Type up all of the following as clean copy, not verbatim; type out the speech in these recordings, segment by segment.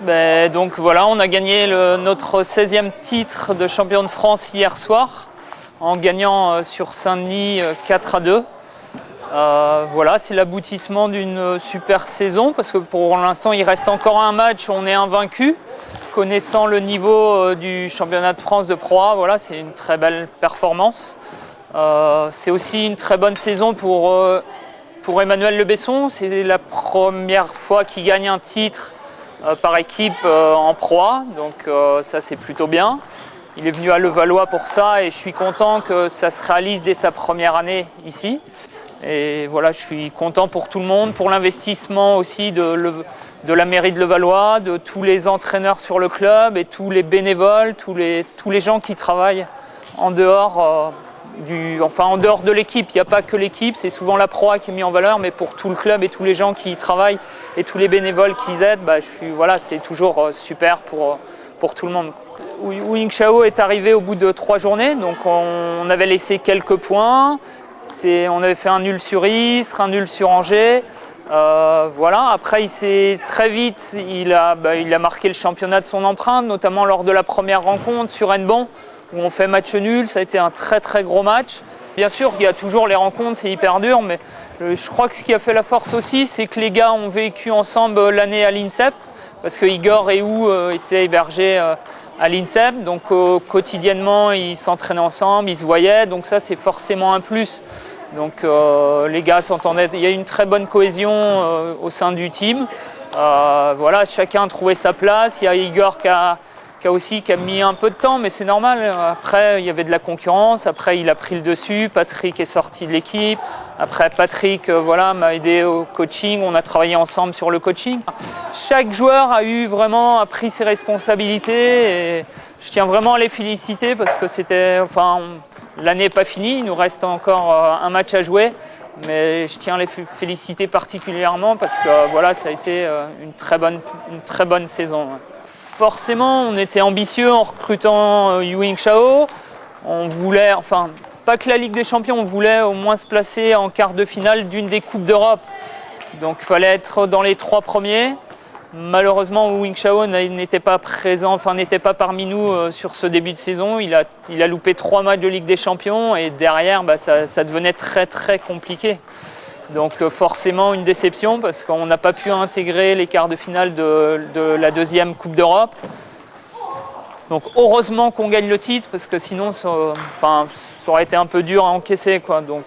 Donc voilà, on a gagné notre 16e titre de champion de France hier soir en gagnant sur Saint-Denis 4-2. Voilà, c'est l'aboutissement d'une super saison parce que pour l'instant il reste encore un match, on est invaincu. Connaissant le niveau du championnat de France de Pro A, voilà, c'est une très belle performance. C'est aussi une très bonne saison pour Emmanuel Le Besson. C'est la première fois qu'il gagne un titre par équipe en Pro A, donc ça c'est plutôt bien. Il est venu à Levallois pour ça et je suis content que ça se réalise dès sa première année ici. Et voilà, je suis content pour tout le monde, pour l'investissement aussi de la mairie de Levallois, de tous les entraîneurs sur le club et tous les bénévoles, tous les gens qui travaillent en dehors de l'équipe. Il n'y a pas que l'équipe, c'est souvent la Pro A qui est mise en valeur, mais pour tout le club et tous les gens qui y travaillent et tous les bénévoles qui aident, voilà, c'est toujours super pour tout le monde. Wu Yingshao est arrivé au bout de 3 journées, donc on avait laissé quelques points. On avait fait un nul sur Istres, un nul sur Angers. Voilà. Après, il s'est très vite, il a marqué le championnat de son empreinte, notamment lors de la première rencontre sur Hennebon, où on fait match nul. Ça a été un très très gros match. Bien sûr, il y a toujours les rencontres, c'est hyper dur, mais je crois que ce qui a fait la force aussi, c'est que les gars ont vécu ensemble l'année à l'INSEP, parce que Igor et Wu étaient hébergés à l'INSEP, donc quotidiennement ils s'entraînaient ensemble, ils se voyaient, donc ça c'est forcément un plus. Donc les gars s'entendaient, il y a une très bonne cohésion au sein du team. Voilà, chacun a trouvé sa place. Il y a Igor qui a mis un peu de temps, mais c'est normal. Après, il y avait de la concurrence. Après, il a pris le dessus. Patrick est sorti de l'équipe. Après, Patrick m'a aidé au coaching. On a travaillé ensemble sur le coaching. Chaque joueur a pris ses responsabilités. Et je tiens vraiment à les féliciter parce que l'année n'est pas finie. Il nous reste encore un match à jouer. Mais je tiens à les féliciter particulièrement parce que ça a été une très bonne saison. Forcément, on était ambitieux en recrutant Wu Yingshao. On voulait, pas que la Ligue des Champions, on voulait au moins se placer en quart de finale d'une des Coupes d'Europe. Donc il fallait être dans les 3 premiers. Malheureusement, Wu Yingshao n'était pas présent, n'était pas parmi nous sur ce début de saison. Il a loupé 3 matchs de Ligue des Champions et derrière, ça devenait très très compliqué. Donc forcément une déception parce qu'on n'a pas pu intégrer les quarts de finale de la 2e Coupe d'Europe. Donc heureusement qu'on gagne le titre parce que sinon ça aurait été un peu dur à encaisser, quoi. Donc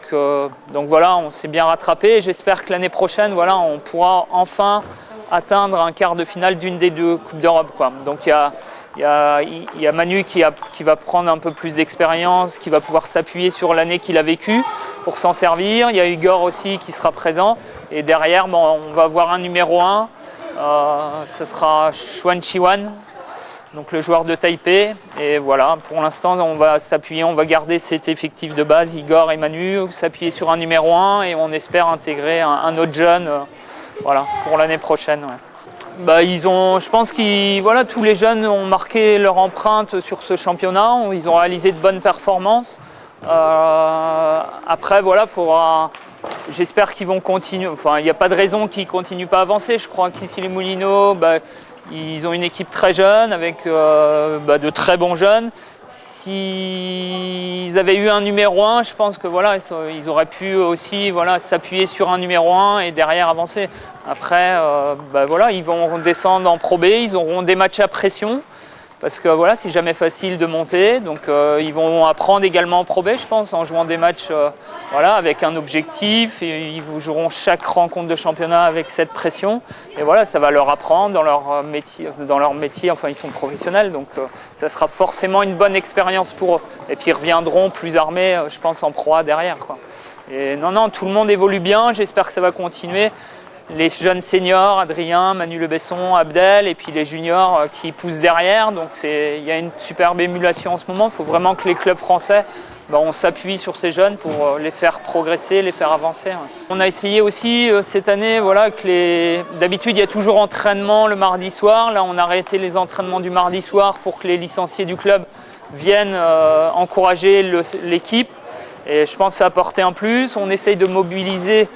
voilà, on s'est bien rattrapé et j'espère que l'année prochaine on pourra enfin atteindre un quart de finale d'une des 2 Coupes d'Europe, quoi. Donc il y a Manu qui va prendre un peu plus d'expérience, qui va pouvoir s'appuyer sur l'année qu'il a vécue pour s'en servir. Il y a Igor aussi qui sera présent. Et derrière, on va avoir un numéro 1. Ce sera Xuan Chiwan, donc le joueur de Taipei. Et voilà, pour l'instant, on va s'appuyer, on va garder cet effectif de base, Igor et Manu, s'appuyer sur un numéro 1 et on espère intégrer un autre jeune pour l'année prochaine. Ouais. Je pense que tous les jeunes ont marqué leur empreinte sur ce championnat. Ils ont réalisé de bonnes performances. Après, j'espère qu'ils vont continuer. Il n'y a pas de raison qu'ils ne continuent pas à avancer. Je crois qu'ici les Moulineaux, ils ont une équipe très jeune avec de très bons jeunes. S'ils avaient eu un numéro 1, je pense que ils auraient pu aussi s'appuyer sur un numéro 1 et derrière avancer. Après, ils vont descendre en Pro B, ils auront des matchs à pression parce que c'est jamais facile de monter. Donc ils vont apprendre également en Pro B, je pense, en jouant des matchs avec un objectif. Et ils joueront chaque rencontre de championnat avec cette pression. Et ça va leur apprendre dans leur métier. Ils sont professionnels, donc ça sera forcément une bonne expérience pour eux. Et puis ils reviendront plus armés, je pense, en Pro A derrière, quoi. Et non, tout le monde évolue bien. J'espère que ça va continuer. Les jeunes seniors, Adrien, Manu Le Besson, Abdel, et puis les juniors qui poussent derrière. Donc il y a une superbe émulation en ce moment. Il faut vraiment que les clubs français, on s'appuie sur ces jeunes pour les faire progresser, les faire avancer. Ouais. On a essayé aussi cette année, d'habitude il y a toujours entraînement le mardi soir. Là on a arrêté les entraînements du mardi soir pour que les licenciés du club viennent encourager l'équipe. Et je pense que ça a apporté un plus. On essaye de mobiliser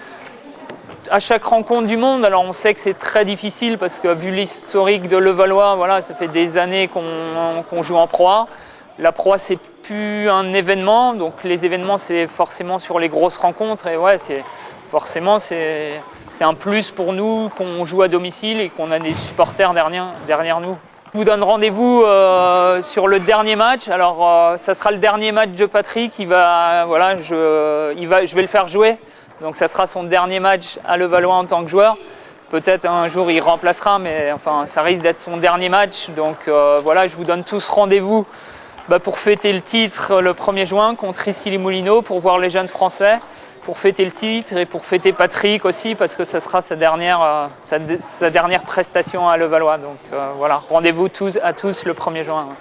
à chaque rencontre du monde. Alors on sait que c'est très difficile parce que vu l'historique de Levallois, voilà, ça fait des années qu'on joue en Pro A. La Pro A, c'est plus un événement, donc les événements c'est forcément sur les grosses rencontres et ouais, forcément c'est un plus pour nous qu'on joue à domicile et qu'on a des supporters derrière nous. Je vous donne rendez-vous sur le dernier match. Alors ça sera le dernier match de Patrick. Voilà, je vais le faire jouer. Donc ça sera son dernier match à Levallois en tant que joueur. Peut-être un jour il remplacera, mais enfin ça risque d'être son dernier match. Donc voilà, je vous donne tous rendez-vous pour fêter le titre le 1er juin contre Issy-les-Moulineaux, pour voir les jeunes Français, pour fêter le titre et pour fêter Patrick aussi, parce que ça sera sa dernière prestation à Levallois. Donc voilà, rendez-vous à tous le 1er juin. Ouais.